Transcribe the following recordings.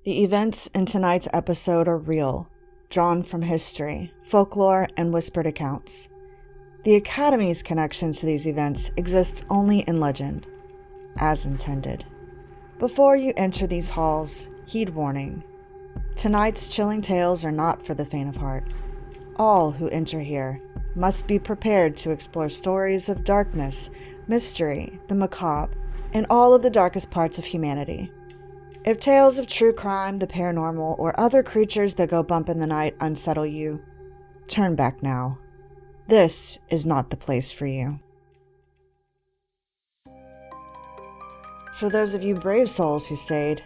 The events in tonight's episode are real, drawn from history, folklore, and whispered accounts. The Academy's connections to these events exists only in legend, as intended. Before you enter these halls, heed warning. Tonight's chilling tales are not for the faint of heart. All who enter here must be prepared to explore stories of darkness, mystery, the macabre, and all of the darkest parts of humanity. If tales of true crime, the paranormal, or other creatures that go bump in the night unsettle you, turn back now. This is not the place for you. For those of you brave souls who stayed,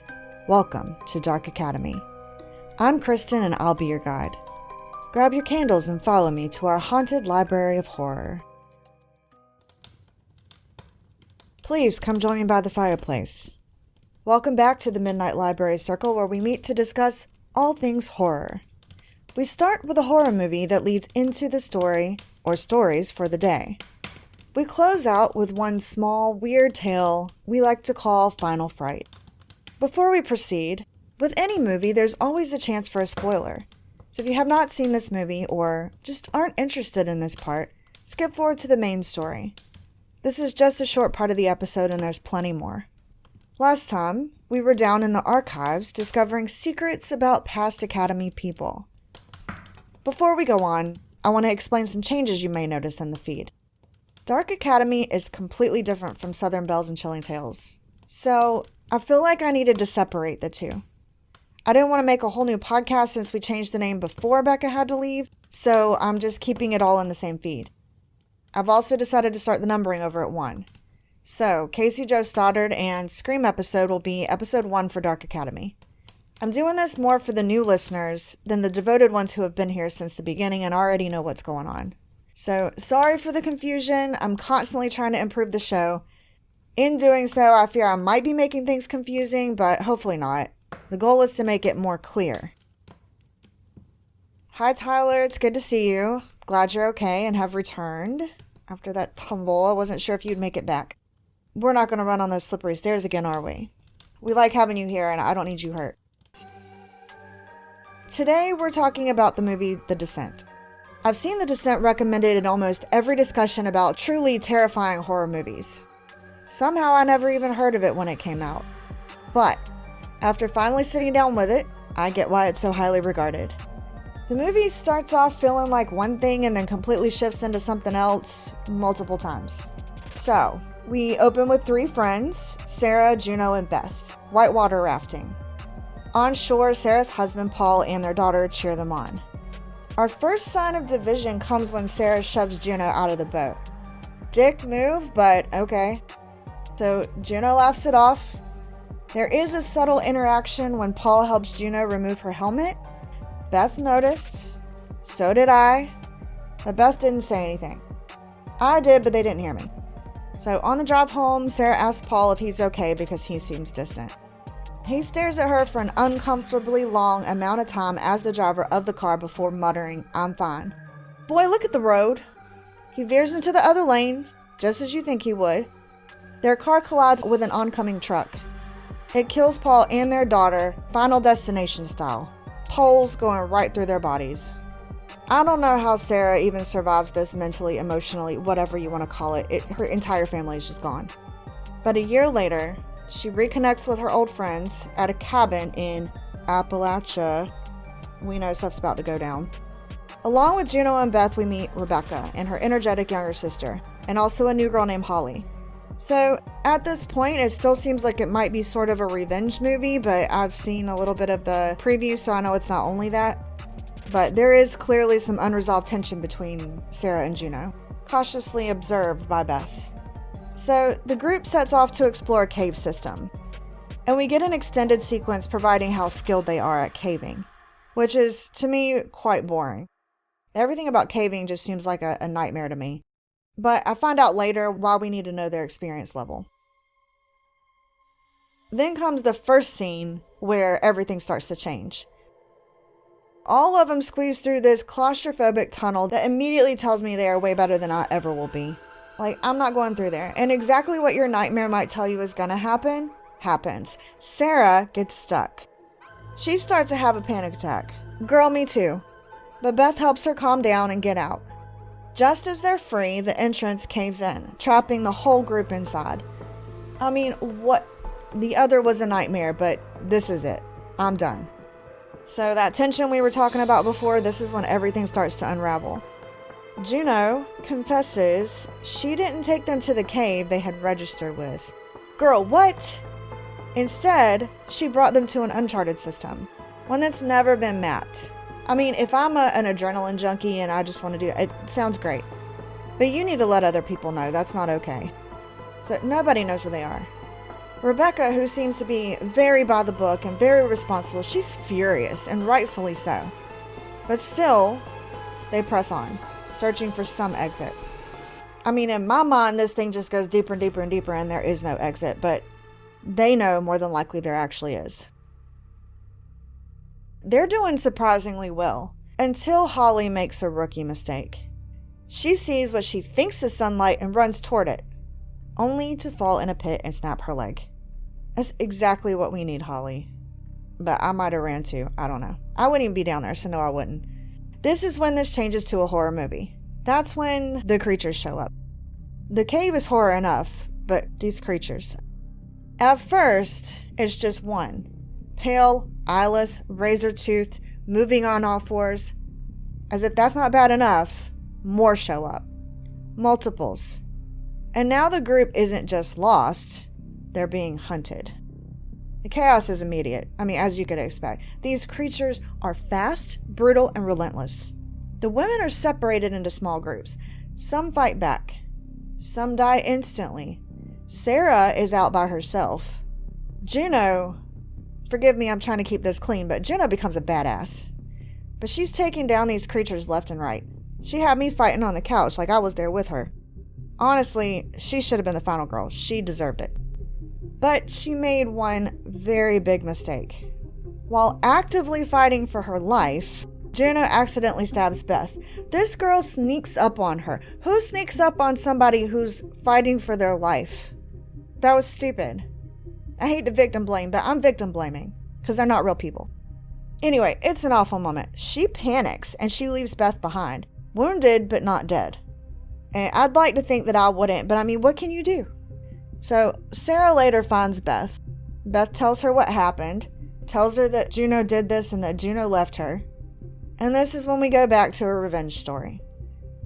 welcome to Dark Academy. I'm Kristen and I'll be your guide. Grab your candles and follow me to our haunted library of horror. Please come join me by the fireplace. Welcome back to the Midnight Library Circle, where we meet to discuss all things horror. We start with a horror movie that leads into the story, or stories, for the day. We close out with one small, weird tale we like to call Final Fright. Before we proceed, with any movie, there's always a chance for a spoiler. So if you have not seen this movie, or just aren't interested in this part, skip forward to the main story. This is just a short part of the episode and there's plenty more. Last time, we were down in the archives discovering secrets about past Academy people. Before we go on, I want to explain some changes you may notice in the feed. Dark Academy is completely different from Southern Bells and Chilling Tales, so I feel like I needed to separate the two. I didn't want to make a whole new podcast since we changed the name before Becca had to leave, so I'm just keeping it all in the same feed. I've also decided to start the numbering over at 1. So, Casey Joe Stoddard and Scream episode will be episode 1 for Dark Academy. I'm doing this more for the new listeners than the devoted ones who have been here since the beginning and already know what's going on. So, sorry for the confusion. I'm constantly trying to improve the show. In doing so, I fear I might be making things confusing, but hopefully not. The goal is to make it more clear. Hi Tyler, it's good to see you. Glad you're okay and have returned. After that tumble, I wasn't sure if you'd make it back. We're not going to run on those slippery stairs again, are we? We like having you here and I don't need you hurt. Today we're talking about the movie The Descent. I've seen The Descent recommended in almost every discussion about truly terrifying horror movies. Somehow I never even heard of it when it came out. But after finally sitting down with it, I get why it's so highly regarded. The movie starts off feeling like one thing and then completely shifts into something else multiple times. So, we open with 3 friends, Sarah, Juno, and Beth, whitewater rafting. On shore, Sarah's husband, Paul, and their daughter cheer them on. Our first sign of division comes when Sarah shoves Juno out of the boat. Dick move, but okay. So Juno laughs it off. There is a subtle interaction when Paul helps Juno remove her helmet. Beth noticed. So did I. But Beth didn't say anything. I did, but they didn't hear me. So on the drive home, Sarah asks Paul if he's okay because he seems distant. He stares at her for an uncomfortably long amount of time as the driver of the car before muttering, "I'm fine." Boy, look at the road. He veers into the other lane, just as you think he would. Their car collides with an oncoming truck. It kills Paul and their daughter, Final Destination style. Poles going right through their bodies. I don't know how Sarah even survives this mentally, emotionally, whatever you want to call it. Her entire family is just gone. But a year later, she reconnects with her old friends at a cabin in Appalachia. We know stuff's about to go down. Along with Juno and Beth, we meet Rebecca and her energetic younger sister, and also a new girl named Holly. So, at this point, it still seems like it might be sort of a revenge movie, but I've seen a little bit of the preview, so I know it's not only that. But there is clearly some unresolved tension between Sarah and Juno, cautiously observed by Beth. So, the group sets off to explore a cave system, and we get an extended sequence providing how skilled they are at caving, which is, to me, quite boring. Everything about caving just seems like a nightmare to me. But I find out later why we need to know their experience level. Then comes the first scene where everything starts to change. All of them squeeze through this claustrophobic tunnel that immediately tells me they are way better than I ever will be. Like, I'm not going through there. And exactly what your nightmare might tell you is gonna happen, happens. Sarah gets stuck. She starts to have a panic attack. Girl, me too. But Beth helps her calm down and get out. Just as they're free, the entrance caves in, trapping the whole group inside. I mean, what? The other was a nightmare, but this is it. I'm done. So that tension we were talking about before, this is when everything starts to unravel. Juno confesses she didn't take them to the cave they had registered with. Girl, what? Instead, she brought them to an uncharted system, one that's never been mapped. I mean, if I'm an adrenaline junkie and I just want to do it, it sounds great. But you need to let other people know that's not okay. So nobody knows where they are. Rebecca, who seems to be very by the book and very responsible, she's furious, and rightfully so. But still, they press on, searching for some exit. I mean, in my mind, this thing just goes deeper and deeper and deeper, and there is no exit, but they know more than likely there actually is. They're doing surprisingly well, until Holly makes a rookie mistake. She sees what she thinks is sunlight and runs toward it, only to fall in a pit and snap her leg. That's exactly what we need, Holly. But I might have ran too. I don't know. I wouldn't even be down there, so no, I wouldn't. This is when this changes to a horror movie. That's when the creatures show up. The cave is horror enough, but these creatures. At first, it's just one. Pale, eyeless, razor-toothed, moving on all fours. As if that's not bad enough, more show up. Multiples. And now the group isn't just lost, they're being hunted. The chaos is immediate. I mean, as you could expect. These creatures are fast, brutal, and relentless. The women are separated into small groups. Some fight back. Some die instantly. Sarah is out by herself. Juno, forgive me, I'm trying to keep this clean, but Juno becomes a badass. But she's taking down these creatures left and right. She had me fighting on the couch like I was there with her. Honestly, she should have been the final girl. She deserved it. But she made one very big mistake. While actively fighting for her life, Juno accidentally stabs Beth. This girl sneaks up on her. Who sneaks up on somebody who's fighting for their life? That was stupid. I hate to victim blame, but I'm victim blaming because they're not real people. Anyway, it's an awful moment. She panics and she leaves Beth behind, wounded but not dead. And I'd like to think that I wouldn't, but I mean, what can you do? So Sarah later finds Beth. Beth tells her what happened, tells her that Juno did this and that Juno left her. And this is when we go back to her revenge story.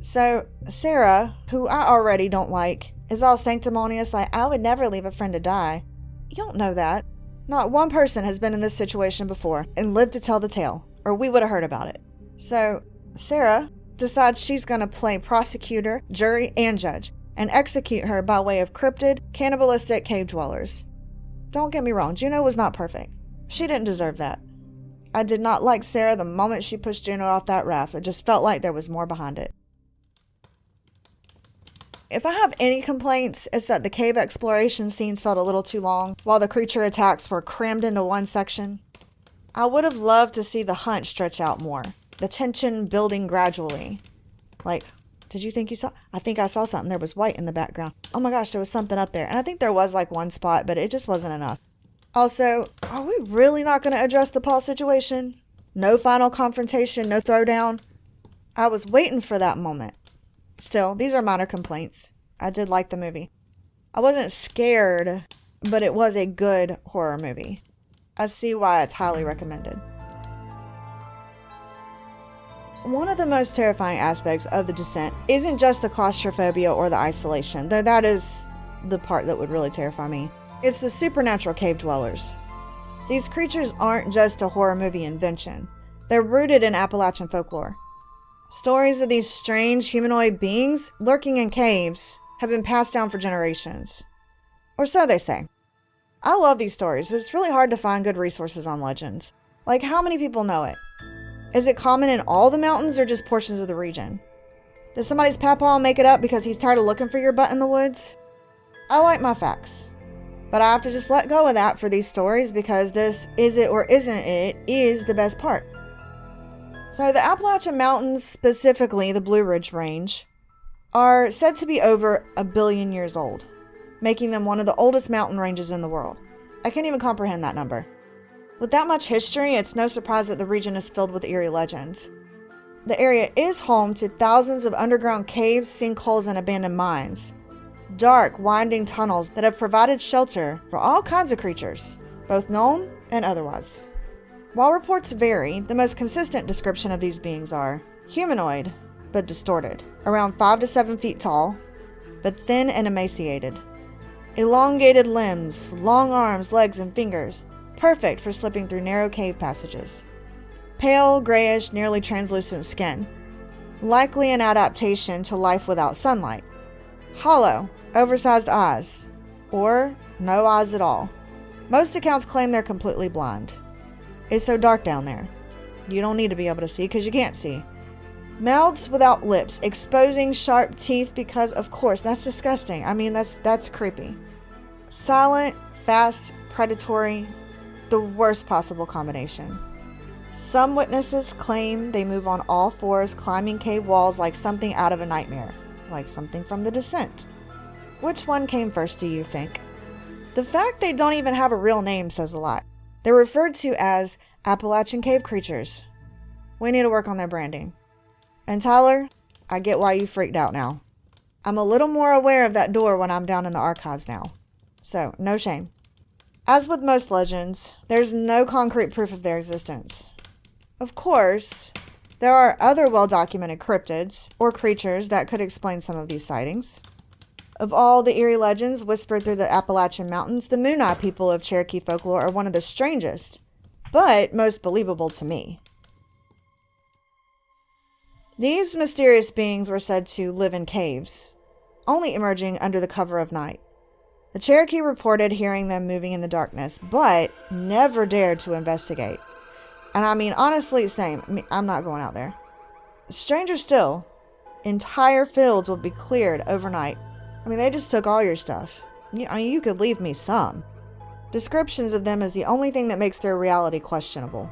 So Sarah, who I already don't like, is all sanctimonious like, I would never leave a friend to die. You don't know that. Not one person has been in this situation before and lived to tell the tale, or we would have heard about it. So Sarah decides she's going to play prosecutor, jury, and judge, and execute her by way of cryptid, cannibalistic cave dwellers. Don't get me wrong, Juno was not perfect. She didn't deserve that. I did not like Sarah the moment she pushed Juno off that raft. It just felt like there was more behind it. If I have any complaints, it's that the cave exploration scenes felt a little too long, while the creature attacks were crammed into one section. I would have loved to see the hunt stretch out more, the tension building gradually. Like, did you think you saw? I think I saw something. There was white in the background. Oh my gosh, there was something up there. And I think there was like one spot, but it just wasn't enough. Also, are we really not going to address the Paul situation? No final confrontation, no throwdown? I was waiting for that moment. Still, these are minor complaints. I did like the movie. I wasn't scared, but it was a good horror movie. I see why it's highly recommended. One of the most terrifying aspects of The Descent isn't just the claustrophobia or the isolation, though that is the part that would really terrify me. It's the supernatural cave dwellers. These creatures aren't just a horror movie invention. They're rooted in Appalachian folklore. Stories of these strange humanoid beings lurking in caves have been passed down for generations. Or so they say. I love these stories, but it's really hard to find good resources on legends. Like, how many people know it? Is it common in all the mountains or just portions of the region? Does somebody's papaw make it up because he's tired of looking for your butt in the woods? I like my facts. But I have to just let go of that for these stories because this is it or isn't it is the best part. So the Appalachian Mountains, specifically the Blue Ridge Range, are said to be over 1 billion years old, making them one of the oldest mountain ranges in the world. I can't even comprehend that number. With that much history, it's no surprise that the region is filled with eerie legends. The area is home to thousands of underground caves, sinkholes, and abandoned mines. Dark, winding tunnels that have provided shelter for all kinds of creatures, both known and otherwise. While reports vary, the most consistent description of these beings are humanoid, but distorted, around 5 to 7 feet tall, but thin and emaciated. Elongated limbs, long arms, legs, and fingers, perfect for slipping through narrow cave passages. Pale, grayish, nearly translucent skin, likely an adaptation to life without sunlight. Hollow, oversized eyes, or no eyes at all. Most accounts claim they're completely blind. It's so dark down there. You don't need to be able to see because you can't see. Mouths without lips, exposing sharp teeth because, of course, that's disgusting. I mean, that's creepy. Silent, fast, predatory, the worst possible combination. Some witnesses claim they move on all fours, climbing cave walls like something out of a nightmare, like something from The Descent. Which one came first, do you think? The fact they don't even have a real name says a lot. They're referred to as Appalachian cave creatures. We need to work on their branding. And Tyler, I get why you freaked out now. I'm a little more aware of that door when I'm down in the archives now. So, no shame. As with most legends, there's no concrete proof of their existence. Of course, there are other well-documented cryptids or creatures that could explain some of these sightings. Of all the eerie legends whispered through the Appalachian Mountains, the Moon Eye people of Cherokee folklore are one of the strangest, but most believable to me. These mysterious beings were said to live in caves, only emerging under the cover of night. The Cherokee reported hearing them moving in the darkness, but never dared to investigate. And I mean, honestly, same. I'm not going out there. Stranger still, entire fields would be cleared overnight. I mean, they just took all your stuff. You could leave me some. Descriptions of them is the only thing that makes their reality questionable.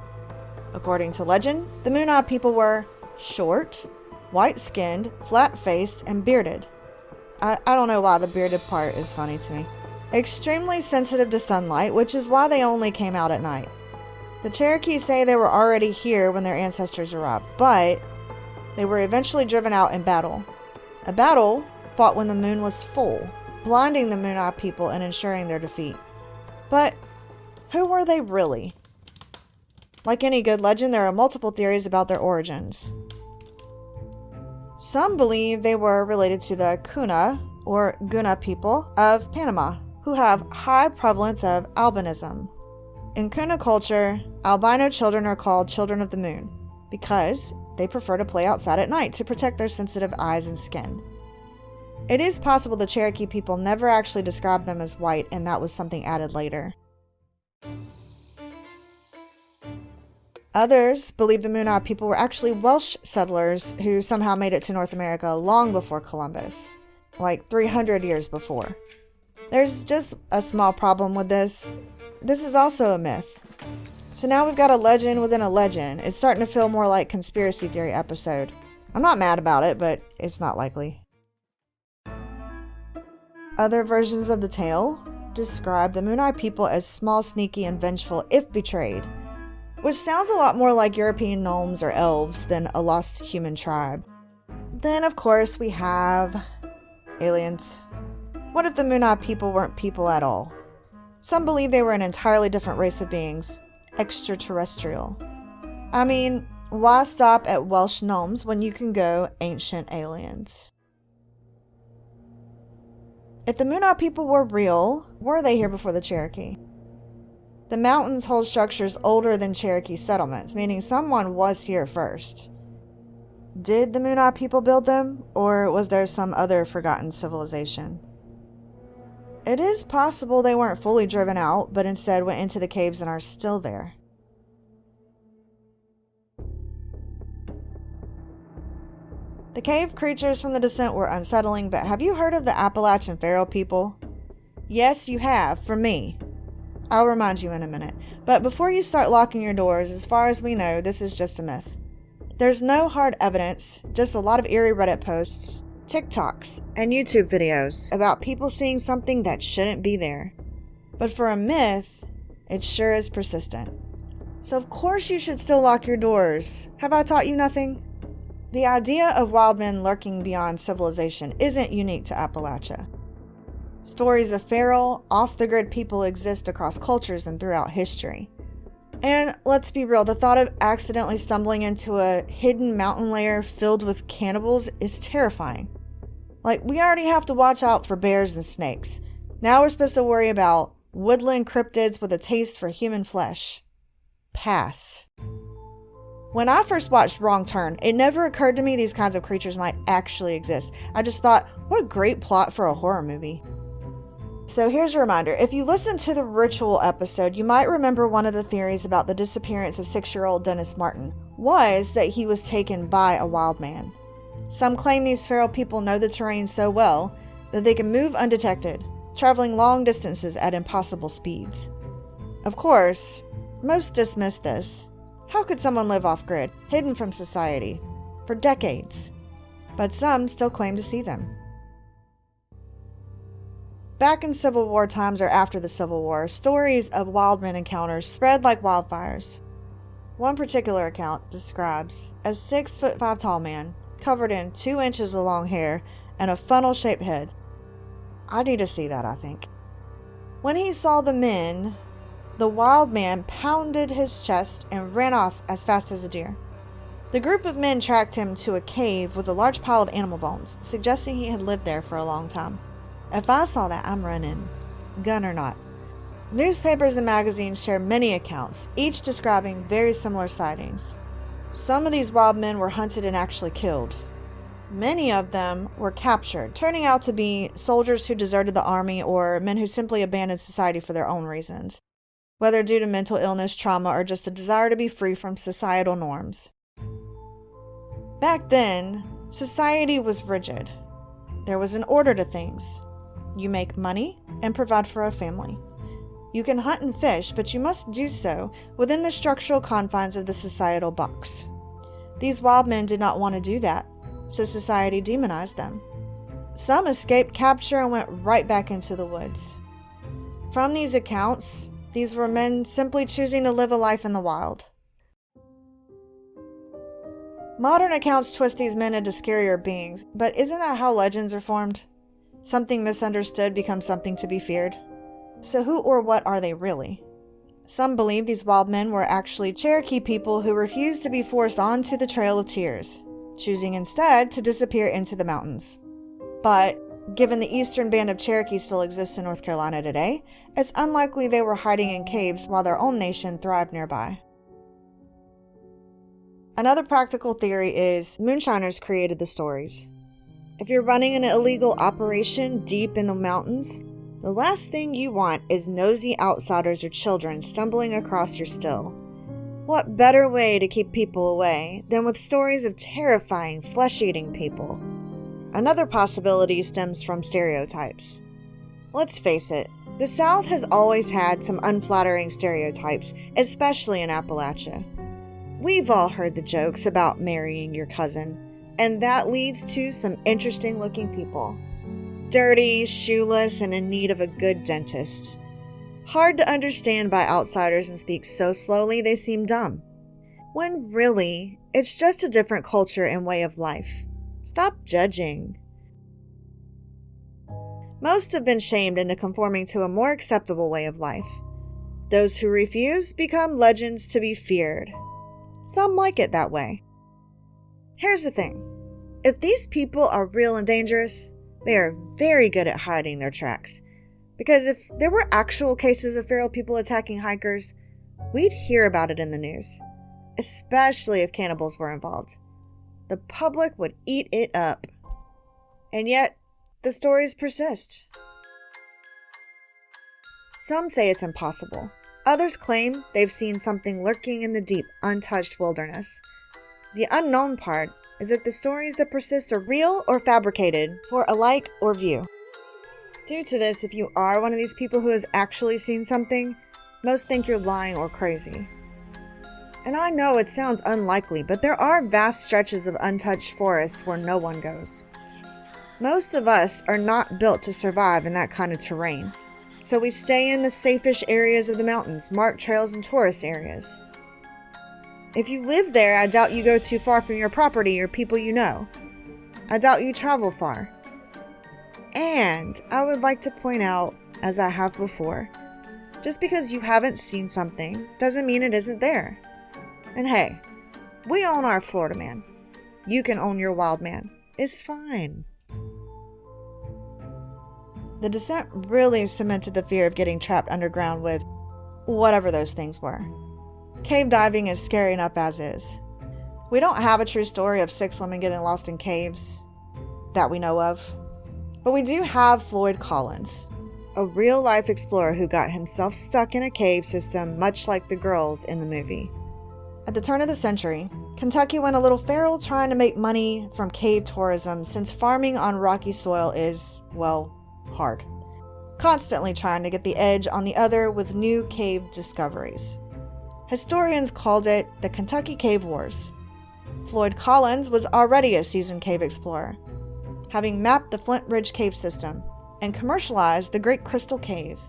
According to legend, the Moon Eye people were short, white-skinned, flat-faced, and bearded. I don't know why the bearded part is funny to me. Extremely sensitive to sunlight, which is why they only came out at night. The Cherokee say they were already here when their ancestors arrived, but they were eventually driven out in battle. A battle fought when the moon was full, blinding the Moon Eye people and ensuring their defeat. But who were they really? Like any good legend, there are multiple theories about their origins. Some believe they were related to the Kuna, or Guna people of Panama, who have high prevalence of albinism. In Kuna culture, albino children are called children of the moon because they prefer to play outside at night to protect their sensitive eyes and skin. It is possible the Cherokee people never actually described them as white, and that was something added later. Others believe the Moon Eye people were actually Welsh settlers who somehow made it to North America long before Columbus, like 300 years before. There's just a small problem with this. This is also a myth. So now we've got a legend within a legend. It's starting to feel more like conspiracy theory episode. I'm not mad about it, but it's not likely. Other versions of the tale describe the Moon Eye people as small, sneaky, and vengeful if betrayed, which sounds a lot more like European gnomes or elves than a lost human tribe. Then, of course, we have aliens. What if the Moon Eye people weren't people at all? Some believe they were an entirely different race of beings, extraterrestrial. I mean, why stop at Welsh gnomes when you can go ancient aliens? If the Moon Eye people were real, were they here before the Cherokee? The mountains hold structures older than Cherokee settlements, meaning someone was here first. Did the Moon Eye people build them, or was there some other forgotten civilization? It is possible they weren't fully driven out, but instead went into the caves and are still there. The cave creatures from The Descent were unsettling, but have you heard of the Appalachian Pharaoh people? Yes, you have, from me. I'll remind you in a minute. But before you start locking your doors, as far as we know, this is just a myth. There's no hard evidence, just a lot of eerie Reddit posts, TikToks, and YouTube videos about people seeing something that shouldn't be there. But for a myth, it sure is persistent. So of course you should still lock your doors. Have I taught you nothing? The idea of wild men lurking beyond civilization isn't unique to Appalachia. Stories of feral, off-the-grid people exist across cultures and throughout history. And let's be real, the thought of accidentally stumbling into a hidden mountain lair filled with cannibals is terrifying. Like, we already have to watch out for bears and snakes. Now we're supposed to worry about woodland cryptids with a taste for human flesh. Pass. When I first watched Wrong Turn, it never occurred to me these kinds of creatures might actually exist. I just thought, what a great plot for a horror movie. So here's a reminder. If you listened to the Ritual episode, you might remember one of the theories about the disappearance of 6-year-old Dennis Martin was that he was taken by a wild man. Some claim these feral people know the terrain so well that they can move undetected, traveling long distances at impossible speeds. Of course, most dismiss this. How could someone live off-grid, hidden from society, for decades? But some still claim to see them. Back in Civil War times or after the Civil War, stories of wild men encounters spread like wildfires. One particular account describes a 6'5" tall man, covered in 2 inches of long hair and a funnel-shaped head. I need to see that, I think. When he saw the men, the wild man pounded his chest and ran off as fast as a deer. The group of men tracked him to a cave with a large pile of animal bones, suggesting he had lived there for a long time. If I saw that, I'm running, gun or not. Newspapers and magazines share many accounts, each describing very similar sightings. Some of these wild men were hunted and actually killed. Many of them were captured, turning out to be soldiers who deserted the army or men who simply abandoned society for their own reasons, whether due to mental illness, trauma, or just a desire to be free from societal norms. Back then, society was rigid. There was an order to things. You make money and provide for a family. You can hunt and fish, but you must do so within the structural confines of the societal box. These wild men did not want to do that, so society demonized them. Some escaped capture and went right back into the woods. From these accounts, these were men simply choosing to live a life in the wild. Modern accounts twist these men into scarier beings, but isn't that how legends are formed? Something misunderstood becomes something to be feared. So who or what are they really? Some believe these wild men were actually Cherokee people who refused to be forced onto the Trail of Tears, choosing instead to disappear into the mountains. But given the eastern band of Cherokee still exists in North Carolina today, it's unlikely they were hiding in caves while their own nation thrived nearby. Another practical theory is moonshiners created the stories. If you're running an illegal operation deep in the mountains, the last thing you want is nosy outsiders or children stumbling across your still. What better way to keep people away than with stories of terrifying, flesh-eating people? Another possibility stems from stereotypes. Let's face it, the South has always had some unflattering stereotypes, especially in Appalachia. We've all heard the jokes about marrying your cousin, and that leads to some interesting-looking people. Dirty, shoeless, and in need of a good dentist. Hard to understand by outsiders and speak so slowly they seem dumb. When really, it's just a different culture and way of life. Stop judging. Most have been shamed into conforming to a more acceptable way of life. Those who refuse become legends to be feared. Some like it that way. Here's the thing. If these people are real and dangerous, they are very good at hiding their tracks. Because if there were actual cases of feral people attacking hikers, we'd hear about it in the news. Especially if cannibals were involved. The public would eat it up. And yet, the stories persist. Some say it's impossible. Others claim they've seen something lurking in the deep, untouched wilderness. The unknown part is if the stories that persist are real or fabricated for a like or view. Due to this, if you are one of these people who has actually seen something, most think you're lying or crazy. And I know it sounds unlikely, but there are vast stretches of untouched forests where no one goes. Most of us are not built to survive in that kind of terrain, so we stay in the safe-ish areas of the mountains, marked trails and tourist areas. If you live there, I doubt you go too far from your property or people you know. I doubt you travel far. And I would like to point out, as I have before, just because you haven't seen something doesn't mean it isn't there. And hey, we own our Florida man. You can own your wild man. It's fine. The descent really cemented the fear of getting trapped underground with whatever those things were. Cave diving is scary enough as is. We don't have a true story of 6 women getting lost in caves that we know of. But we do have Floyd Collins, a real-life explorer who got himself stuck in a cave system much like the girls in the movie. At the turn of the century, Kentucky went a little feral trying to make money from cave tourism since farming on rocky soil is, well, hard. Constantly trying to get the edge on the other with new cave discoveries. Historians called it the Kentucky Cave Wars. Floyd Collins was already a seasoned cave explorer, having mapped the Flint Ridge cave system and commercialized the Great Crystal Cave.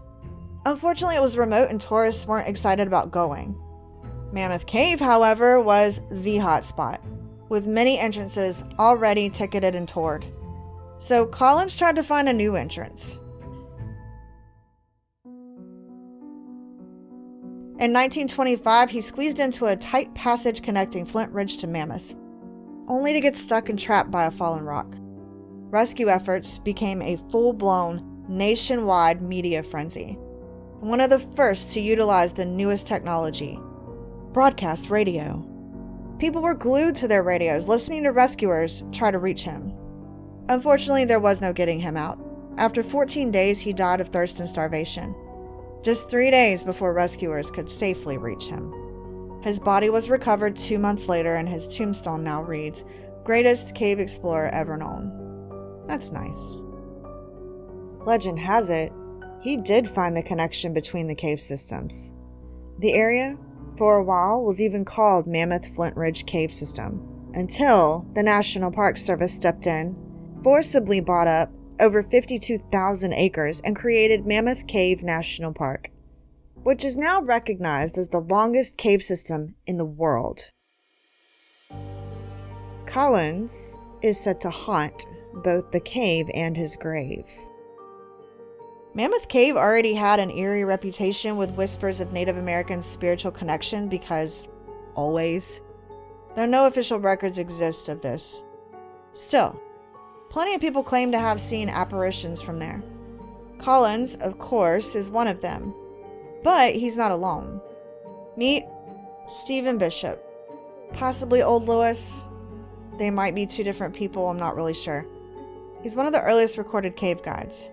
Unfortunately, it was remote and tourists weren't excited about going. Mammoth Cave, however, was the hot spot, with many entrances already ticketed and toured. So Collins tried to find a new entrance. In 1925, he squeezed into a tight passage connecting Flint Ridge to Mammoth, only to get stuck and trapped by a fallen rock. Rescue efforts became a full-blown, nationwide media frenzy, one of the first to utilize the newest technology, broadcast radio. People were glued to their radios, listening to rescuers try to reach him. Unfortunately, there was no getting him out. After 14 days, he died of thirst and starvation, just 3 days before rescuers could safely reach him. His body was recovered 2 months later, and his tombstone now reads, "Greatest cave explorer ever known." That's nice. Legend has it, he did find the connection between the cave systems. The area, for a while, was even called Mammoth Flint Ridge Cave System, until the National Park Service stepped in, forcibly bought up over 52,000 acres and created Mammoth Cave National Park, which is now recognized as the longest cave system in the world. Collins is said to haunt both the cave and his grave. Mammoth Cave already had an eerie reputation with whispers of Native American spiritual connection because, always, though no official records exist of this. Still, plenty of people claim to have seen apparitions from there. Collins, of course, is one of them, but he's not alone. Meet Stephen Bishop, possibly Old Lewis. They might be 2 different people, I'm not really sure. He's one of the earliest recorded cave guides.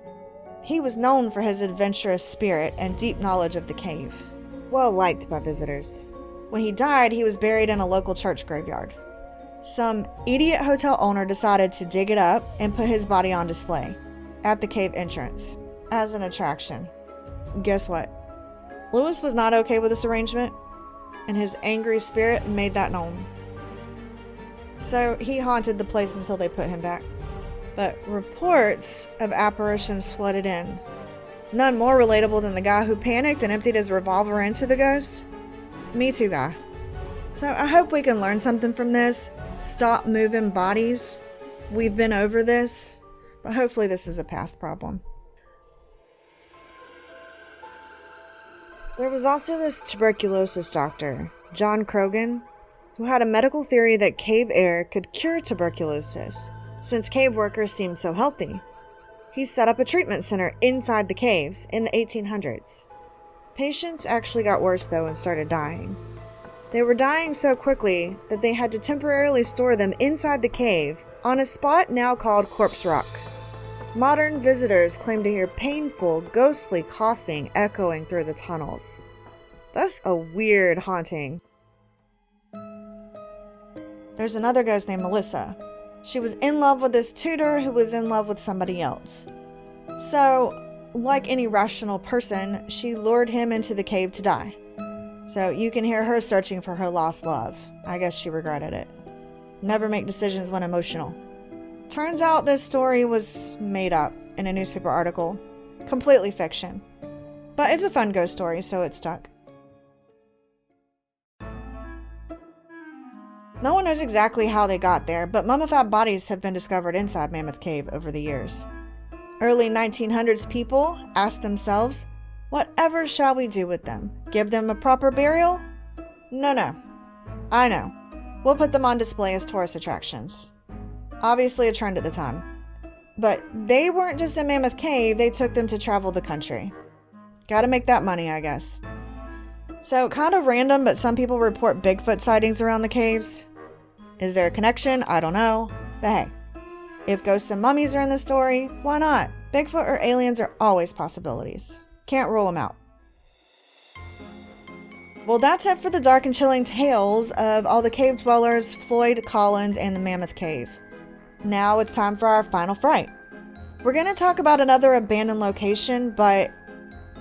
He was known for his adventurous spirit and deep knowledge of the cave, well liked by visitors. When he died, he was buried in a local church graveyard. Some idiot hotel owner decided to dig it up and put his body on display at the cave entrance as an attraction. Guess what? Lewis was not okay with this arrangement, and his angry spirit made that known. So he haunted the place until they put him back. But reports of apparitions flooded in. None more relatable than the guy who panicked and emptied his revolver into the ghost. Me too, guy. So I hope we can learn something from this. Stop moving bodies. We've been over this, but hopefully this is a past problem. There was also this tuberculosis doctor, John Croghan, who had a medical theory that cave air could cure tuberculosis, since cave workers seemed so healthy. He set up a treatment center inside the caves in the 1800s. Patients actually got worse though and started dying. They were dying so quickly that they had to temporarily store them inside the cave on a spot now called Corpse Rock. Modern visitors claim to hear painful, ghostly coughing echoing through the tunnels. That's a weird haunting. There's another ghost named Melissa. She was in love with this tutor who was in love with somebody else. So, like any rational person, she lured him into the cave to die. So you can hear her searching for her lost love. I guess she regretted it. Never make decisions when emotional. Turns out this story was made up in a newspaper article. Completely fiction. But it's a fun ghost story, so it stuck. No one knows exactly how they got there, but mummified bodies have been discovered inside Mammoth Cave over the years. Early 1900s people asked themselves, whatever shall we do with them? Give them a proper burial? No. I know. We'll put them on display as tourist attractions. Obviously a trend at the time. But they weren't just in Mammoth Cave, they took them to travel the country. Gotta make that money, I guess. So, kind of random, but some people report Bigfoot sightings around the caves. Is there a connection? I don't know. But hey, if ghosts and mummies are in the story, why not? Bigfoot or aliens are always possibilities. Can't rule them out. Well, that's it for the dark and chilling tales of all the cave dwellers, Floyd Collins, and the Mammoth Cave. Now it's time for our final fright. We're going to talk about another abandoned location, but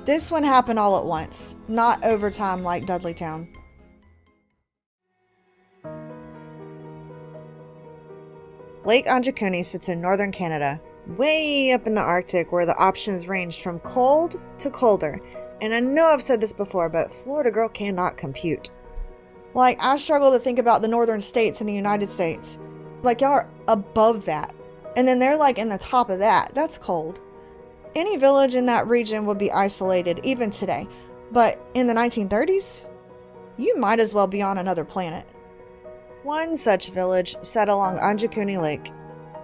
this one happened all at once, not over time like Dudleytown. Lake Anjikuni sits in northern Canada, way up in the Arctic, where the options ranged from cold to colder. And I know I've said this before, but Florida girl cannot compute. Like, I struggle to think about the northern states in the United States. Like, y'all are above that. And then they're like in the top of that. That's cold. Any village in that region would be isolated, even today. But in the 1930s, you might as well be on another planet. One such village sat along Anjikuni Lake,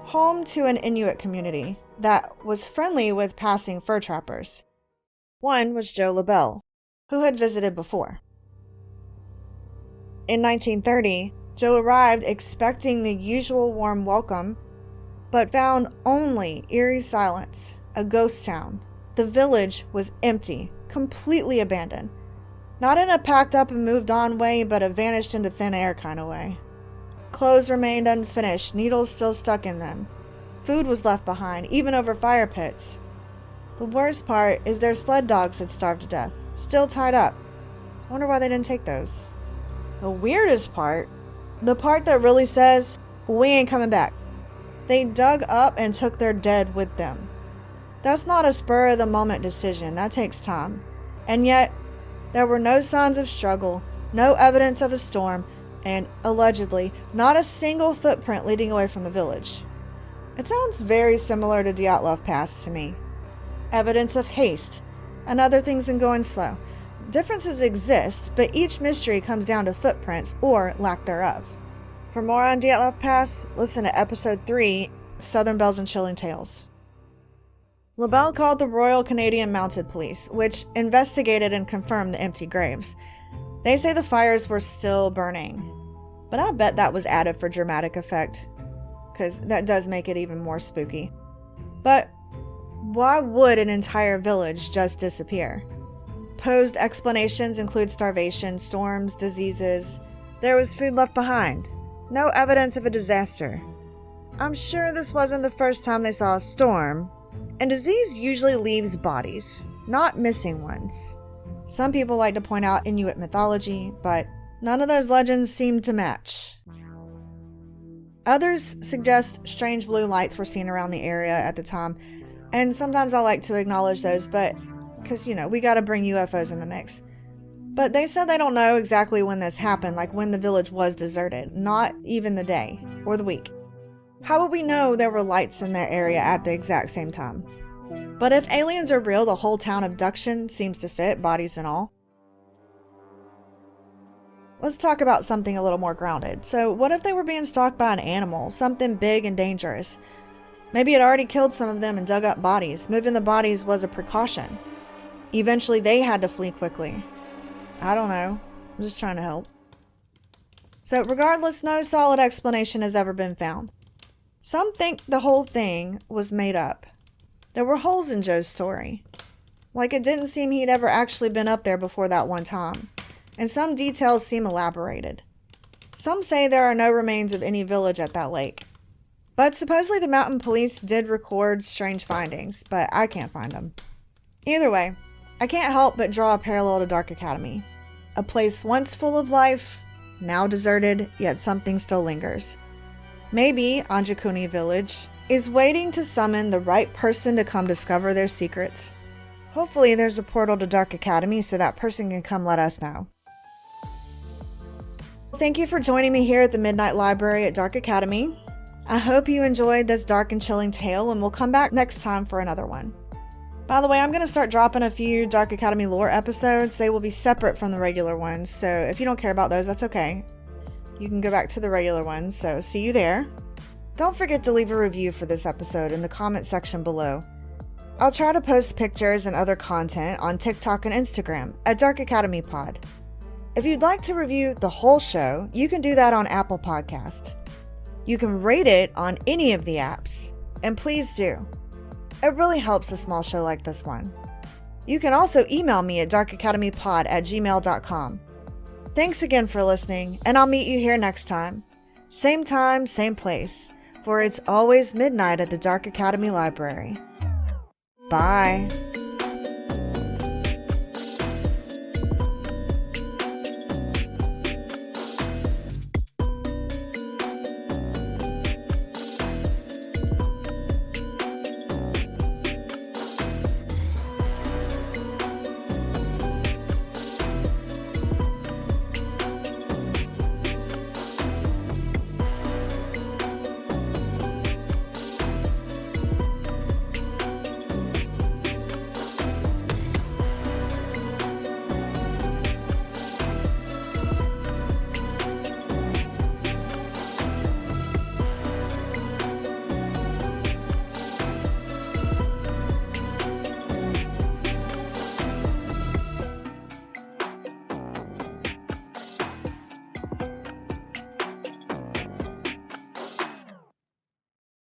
home to an Inuit community that was friendly with passing fur trappers. One was Joe LaBelle, who had visited before. In 1930, Joe arrived expecting the usual warm welcome, but found only eerie silence, a ghost town. The village was empty, completely abandoned. Not in a packed up and moved on way, but a vanished into thin air kind of way. Clothes remained unfinished, needles still stuck in them. Food was left behind, even over fire pits. The worst part is their sled dogs had starved to death, still tied up. I wonder why they didn't take those. The weirdest part, the part that really says, we ain't coming back. They dug up and took their dead with them. That's not a spur-of-the-moment decision, that takes time. And yet, there were no signs of struggle, no evidence of a storm, and, allegedly, not a single footprint leading away from the village. It sounds very similar to Dyatlov Pass to me. Evidence of haste, and other things in going slow. Differences exist, but each mystery comes down to footprints or lack thereof. For more on Dyatlov Pass, listen to Episode 3, Southern Bells and Chilling Tales. LaBelle called the Royal Canadian Mounted Police, which investigated and confirmed the empty graves. They say the fires were still burning, but I bet that was added for dramatic effect, because that does make it even more spooky. But why would an entire village just disappear? Posed explanations include starvation, storms, diseases. There was food left behind. No evidence of a disaster. I'm sure this wasn't the first time they saw a storm, and disease usually leaves bodies, not missing ones. Some people like to point out Inuit mythology, but none of those legends seem to match. Others suggest strange blue lights were seen around the area at the time, and sometimes I like to acknowledge those, but because, we gotta bring UFOs in the mix. But they said they don't know exactly when this happened, like when the village was deserted, not even the day or the week. How would we know there were lights in their area at the exact same time? But if aliens are real, the whole town abduction seems to fit, bodies and all. Let's talk about something a little more grounded. So what if they were being stalked by an animal, something big and dangerous? Maybe it already killed some of them and dug up bodies. Moving the bodies was a precaution. Eventually they had to flee quickly. I don't know. I'm just trying to help. So regardless, no solid explanation has ever been found. Some think the whole thing was made up. There were holes in Joe's story. Like it didn't seem he'd ever actually been up there before that one time. And some details seem elaborated. Some say there are no remains of any village at that lake. But supposedly the mountain police did record strange findings, but I can't find them. Either way, I can't help but draw a parallel to Dark Academy. A place once full of life, now deserted, yet something still lingers. Maybe Anjikuni Village is waiting to summon the right person to come discover their secrets. Hopefully there's a portal to Dark Academy so that person can come let us know. thank you for joining me here at the Midnight Library at Dark Academy. I hope you enjoyed this dark and chilling tale, and we'll come back next time for another one. By the way, I'm going to start dropping a few Dark Academy lore episodes. They will be separate from the regular ones, so if you don't care about those, that's okay. You can go back to the regular ones, so see you there. Don't forget to leave a review for this episode in the comment section below. I'll try to post pictures and other content on TikTok and Instagram at Dark Academy Pod. If you'd like to review the whole show, you can do that on Apple Podcast. You can rate it on any of the apps, and please do. It really helps a small show like this one. You can also email me at darkacademypod@gmail.com. Thanks again for listening, and I'll meet you here next time. Same time, same place, for it's always midnight at the Dark Academy Library. Bye.